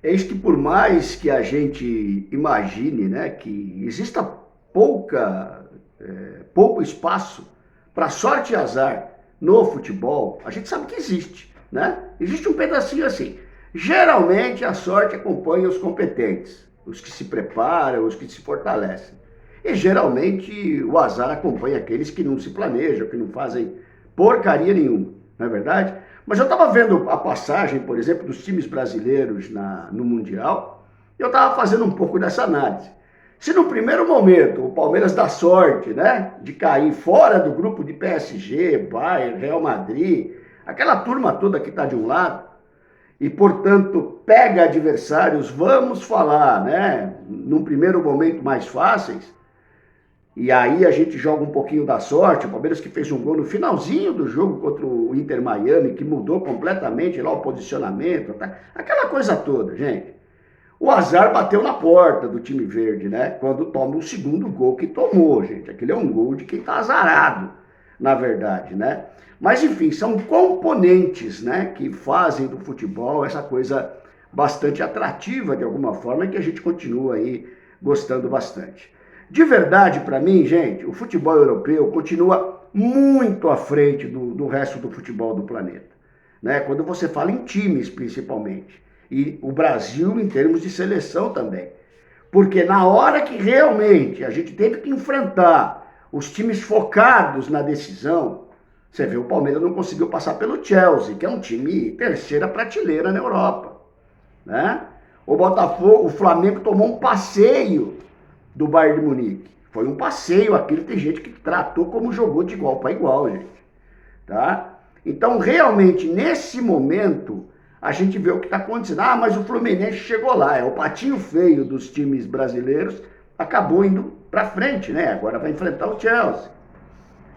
Eis que por mais que a gente imagine, né, que exista pouco espaço para sorte e azar no futebol, a gente sabe que existe, né? Existe um pedacinho assim. Geralmente a sorte acompanha os competentes, os que se preparam, os que se fortalecem. E geralmente o azar acompanha aqueles que não se planejam, que não fazem porcaria nenhuma, não é verdade? Mas eu estava vendo a passagem, por exemplo, dos times brasileiros no Mundial, e eu estava fazendo um pouco dessa análise. Se no primeiro momento o Palmeiras dá sorte, né, de cair fora do grupo de PSG, Bayern, Real Madrid, aquela turma toda que está de um lado, e portanto pega adversários, vamos falar, né, num primeiro momento mais fáceis, e aí a gente joga um pouquinho da sorte. O Palmeiras que fez um gol no finalzinho do jogo contra o Inter Miami, que mudou completamente lá o posicionamento, tá? Aquela coisa toda, gente. O azar bateu na porta do time verde, né? Quando toma o segundo gol que tomou, gente. Aquele é um gol de quem tá azarado, na verdade, né? Mas enfim, são componentes, né, que fazem do futebol essa coisa bastante atrativa de alguma forma, e que a gente continua aí gostando bastante. De verdade, para mim, gente, o futebol europeu continua muito à frente do resto do futebol do planeta, né? Quando você fala em times, principalmente. E o Brasil em termos de seleção também. Porque na hora que realmente a gente teve que enfrentar os times focados na decisão, você vê, o Palmeiras não conseguiu passar pelo Chelsea, que é um time terceira prateleira na Europa, né? O Botafogo, o Flamengo tomou um passeio do Bayern de Munique. Foi um passeio aquilo, tem gente que tratou como jogou de igual para igual, gente. Tá? Então, realmente, nesse momento, a gente vê o que está acontecendo. Ah, mas o Fluminense chegou lá, é o patinho feio dos times brasileiros, acabou indo para frente, né? Agora vai enfrentar o Chelsea.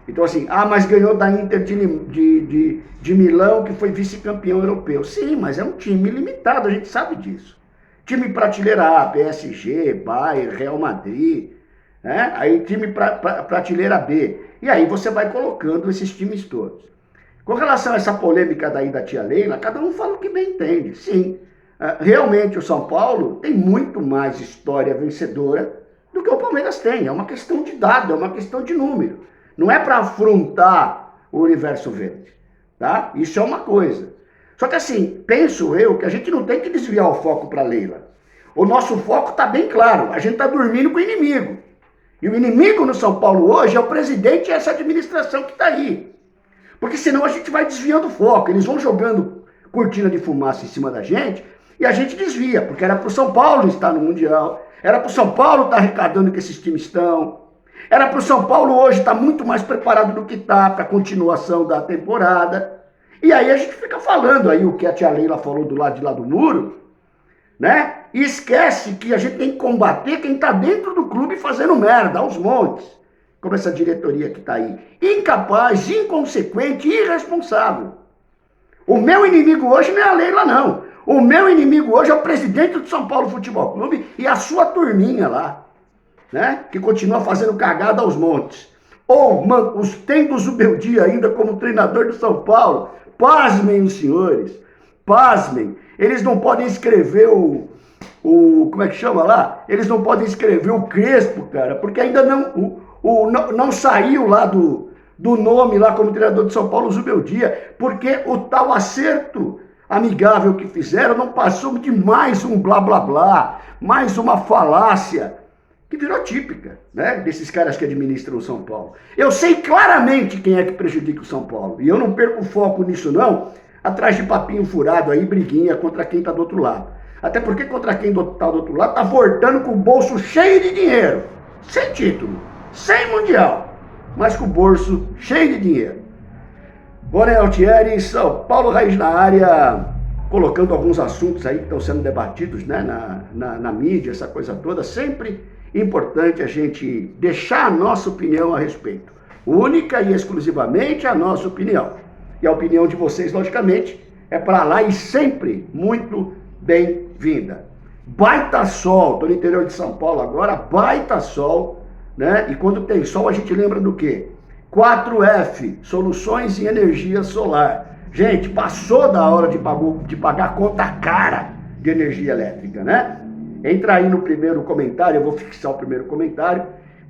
Então, assim, mas ganhou da Inter de Milão, que foi vice-campeão europeu. Sim, mas é um time limitado, a gente sabe disso. Time prateleira A, PSG, Bayern, Real Madrid, né? Aí time prateleira B. E aí você vai colocando esses times todos. Com relação a essa polêmica daí da tia Leila, cada um fala o que bem entende. Sim, realmente o São Paulo tem muito mais história vencedora do que o Palmeiras tem. É uma questão de dado, é uma questão de número. Não é para afrontar o universo verde, tá? Isso é uma coisa. Só que assim, penso eu que a gente não tem que desviar o foco para Leila. O nosso foco está bem claro, a gente está dormindo com o inimigo. E o inimigo no São Paulo hoje é o presidente e essa administração que está aí. Porque senão a gente vai desviando o foco, eles vão jogando cortina de fumaça em cima da gente e a gente desvia, porque era para o São Paulo estar no Mundial, era para o São Paulo estar arrecadando que esses times estão, era para o São Paulo hoje estar muito mais preparado do que está para a continuação da temporada. E aí a gente fica falando aí o que a tia Leila falou do lado de lá do muro, né? E esquece que a gente tem que combater quem está dentro do clube fazendo merda, aos montes. Como essa diretoria que está aí. Incapaz, inconsequente e irresponsável. O meu inimigo hoje não é a Leila, não. O meu inimigo hoje é o presidente do São Paulo Futebol Clube e a sua turminha lá, né? Que continua fazendo cagada aos montes. Ou tendo o Zubeldia ainda como treinador do São Paulo. Pasmem os senhores, pasmem. Eles não podem escrever como é que chama lá? Eles não podem escrever o Crespo, cara, porque ainda não saiu lá do nome lá como treinador de São Paulo, o Zubeldia, porque o tal acerto amigável que fizeram não passou de mais um blá blá blá, mais uma falácia, que virou típica, né, desses caras que administram o São Paulo. Eu sei claramente quem é que prejudica o São Paulo, e eu não perco foco nisso não, atrás de papinho furado aí, briguinha contra quem tá do outro lado. Até porque contra quem tá do outro lado tá voltando com o bolso cheio de dinheiro, sem título, sem mundial, mas com o bolso cheio de dinheiro. Boné Altieri, São Paulo Raiz na área, colocando alguns assuntos aí que estão sendo debatidos, né, na mídia, essa coisa toda, sempre importante a gente deixar a nossa opinião a respeito. Única e exclusivamente a nossa opinião. E a opinião de vocês, logicamente, é para lá e sempre muito bem-vinda. Baita sol, estou no interior de São Paulo agora, baita sol, né? E quando tem sol a gente lembra do quê? 4F, soluções em energia solar. Gente, passou da hora de pagar conta cara de energia elétrica, né? Entra aí no primeiro comentário, eu vou fixar o primeiro comentário,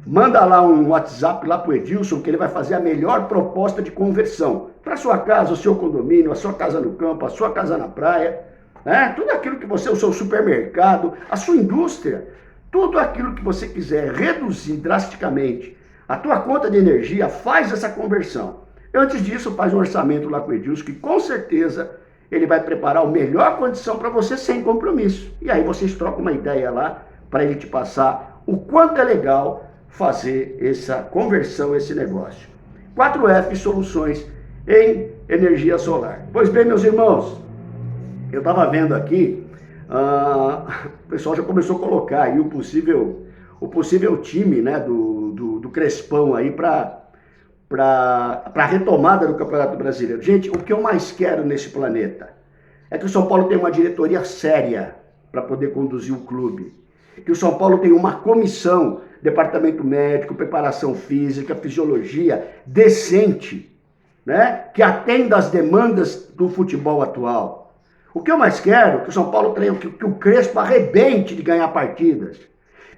manda lá um WhatsApp lá pro Edilson, que ele vai fazer a melhor proposta de conversão para sua casa, o seu condomínio, a sua casa no campo, a sua casa na praia, né? Tudo aquilo que você, o seu supermercado, a sua indústria, tudo aquilo que você quiser reduzir drasticamente a tua conta de energia, faz essa conversão. Antes disso, faz um orçamento lá com o Edilson, que com certeza ele vai preparar a melhor condição para você sem compromisso. E aí vocês trocam uma ideia lá para ele te passar o quanto é legal fazer essa conversão, esse negócio. 4F Soluções em energia solar. Pois bem, meus irmãos, eu estava vendo aqui, o pessoal já começou a colocar aí o possível time, né, do Crespão aí para a retomada do Campeonato Brasileiro. Gente, o que eu mais quero nesse planeta é que o São Paulo tenha uma diretoria séria para poder conduzir o clube. Que o São Paulo tenha uma comissão, departamento médico, preparação física, fisiologia decente, né? Que atenda às demandas do futebol atual. O que eu mais quero é que o São Paulo tenha, que o Crespo arrebente de ganhar partidas.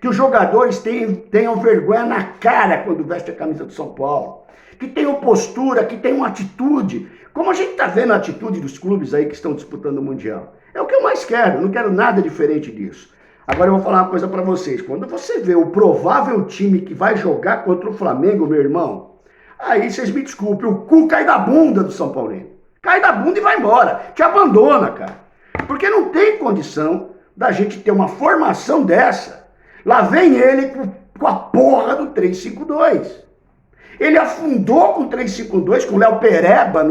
Que os jogadores tenham vergonha na cara quando veste a camisa do São Paulo. Que tenham postura, que tenham atitude, como a gente está vendo a atitude dos clubes aí que estão disputando o Mundial. É o que eu mais quero, não quero nada diferente disso. Agora eu vou falar uma coisa para vocês, quando você vê o provável time que vai jogar contra o Flamengo, meu irmão, aí vocês me desculpem, o cu cai da bunda do São Paulino. Cai da bunda e vai embora, te abandona, cara. Porque não tem condição da gente ter uma formação dessa. Lá vem ele com a porra do 3-5-2. Ele afundou com o 3-5-2, com o Léo Pereba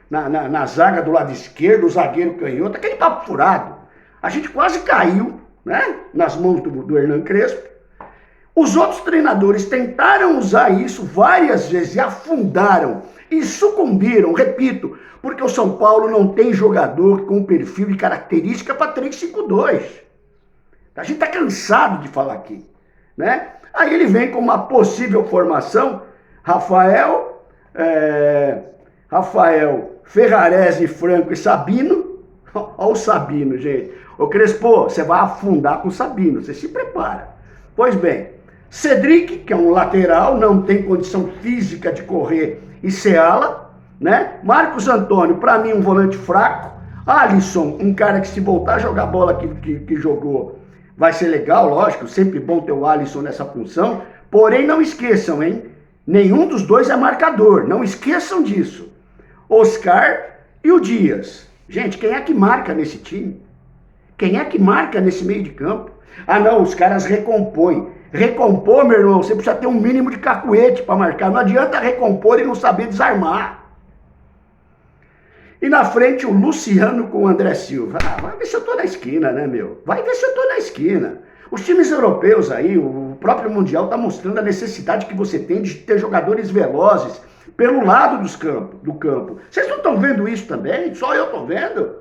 na zaga do lado esquerdo, o zagueiro canhoto, aquele papo furado. A gente quase caiu, né, nas mãos do Hernan Crespo. Os outros treinadores tentaram usar isso várias vezes e afundaram e sucumbiram, repito, porque o São Paulo não tem jogador com perfil e característica para 3-5-2. A gente está cansado de falar aqui, né? Aí ele vem com uma possível formação, Rafael, Ferrarese, Franco e Sabino. Olha o Sabino, gente. Ô Crespo, você vai afundar com o Sabino, você se prepara. Pois bem, Cedric, que é um lateral, não tem condição física de correr e ser ala, né? Marcos Antônio, para mim, um volante fraco. Alisson, um cara que se voltar a jogar a bola que jogou, vai ser legal, lógico, sempre bom ter o Alisson nessa função. Porém, não esqueçam, hein? Nenhum dos dois é marcador, não esqueçam disso. Oscar e o Dias. Gente, quem é que marca nesse time? Quem é que marca nesse meio de campo? Ah não, os caras recompõem. Recompor, meu irmão, você precisa ter um mínimo de cacuete para marcar. Não adianta recompor e não saber desarmar. E na frente o Luciano com o André Silva. Ah, vai ver se eu tô na esquina, né, meu? Vai ver se eu tô na esquina. Os times europeus aí, o próprio Mundial está mostrando a necessidade que você tem de ter jogadores velozes pelo lado do campo. Vocês não estão vendo isso também? Só eu estou vendo.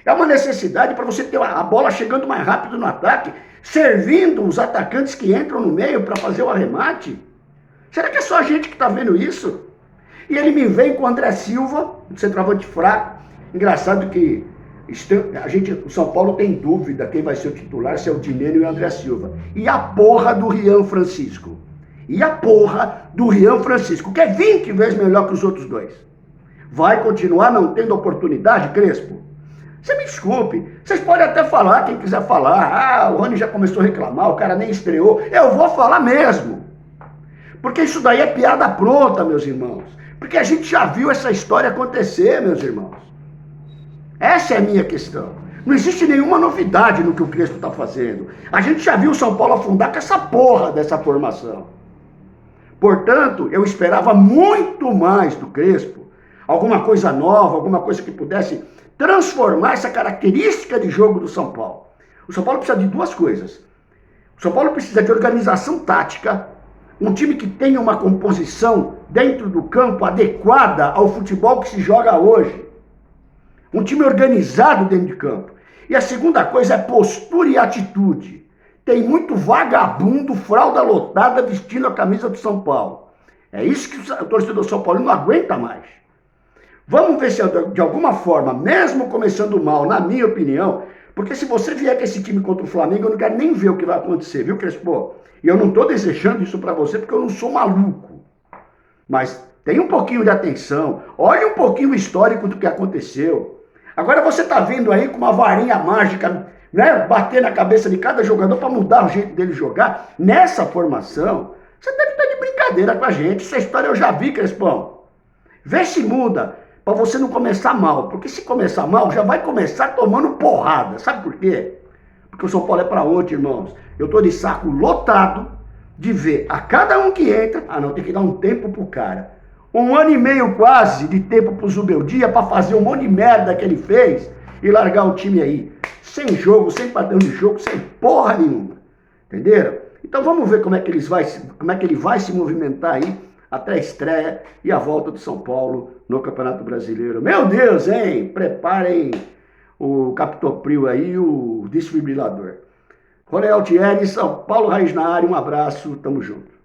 É uma necessidade para você ter a bola chegando mais rápido no ataque, servindo os atacantes que entram no meio para fazer o arremate. Será que é só a gente que está vendo isso? E ele me vem com o André Silva, um centroavante fraco. Engraçado que o São Paulo tem dúvida quem vai ser o titular, se é o Dineno e o André Silva. E a porra do Rian Francisco. Que é 20 vezes melhor que os outros dois. Vai continuar não tendo oportunidade, Crespo? Você me desculpe, vocês podem até falar, quem quiser falar, o Rony já começou a reclamar, o cara nem estreou. Eu vou falar mesmo. Porque isso daí é piada pronta, meus irmãos. Porque a gente já viu essa história acontecer, meus irmãos. Essa é a minha questão. Não existe nenhuma novidade no que o Crespo está fazendo. A gente já viu o São Paulo afundar com essa porra dessa formação. Portanto, eu esperava muito mais do Crespo. Alguma coisa nova, alguma coisa que pudesse transformar essa característica de jogo do São Paulo. O São Paulo precisa de duas coisas. O São Paulo precisa de organização tática, um time que tenha uma composição dentro do campo adequada ao futebol que se joga hoje. Um time organizado dentro de campo. E a segunda coisa é postura e atitude. Tem muito vagabundo, fralda lotada, vestindo a camisa do São Paulo. É isso que o torcedor São Paulo não aguenta mais. Vamos ver se de alguma forma, mesmo começando mal, na minha opinião, Porque se você vier com esse time contra o Flamengo, eu não quero nem ver o que vai acontecer, viu, Crespo? E eu não estou desejando isso para você porque eu não sou maluco. Mas tenha um pouquinho de atenção, olhe um pouquinho o histórico do que aconteceu. Agora você está vindo aí com uma varinha mágica, né, bater na cabeça de cada jogador para mudar o jeito dele jogar. Nessa formação, você deve estar de brincadeira com a gente. Essa história eu já vi, Crespão. Vê se muda, para você não começar mal. Porque se começar mal, já vai começar tomando porrada. Sabe por quê? Porque o São Paulo é para ontem, irmãos. Eu tô de saco lotado de ver a cada um que entra. Ah, não, tem que dar um tempo pro cara. 1 ano e meio quase de tempo pro Zubeldia para fazer um monte de merda que ele fez e largar o time aí. Sem jogo, sem padrão de jogo, sem porra nenhuma. Entenderam? Então vamos ver como é que ele vai se movimentar aí até a estreia e a volta do São Paulo no Campeonato Brasileiro. Meu Deus, hein? Preparem o Captopril aí, o desfibrilador. Rony Altieri, São Paulo Raiz na área, um abraço, tamo junto.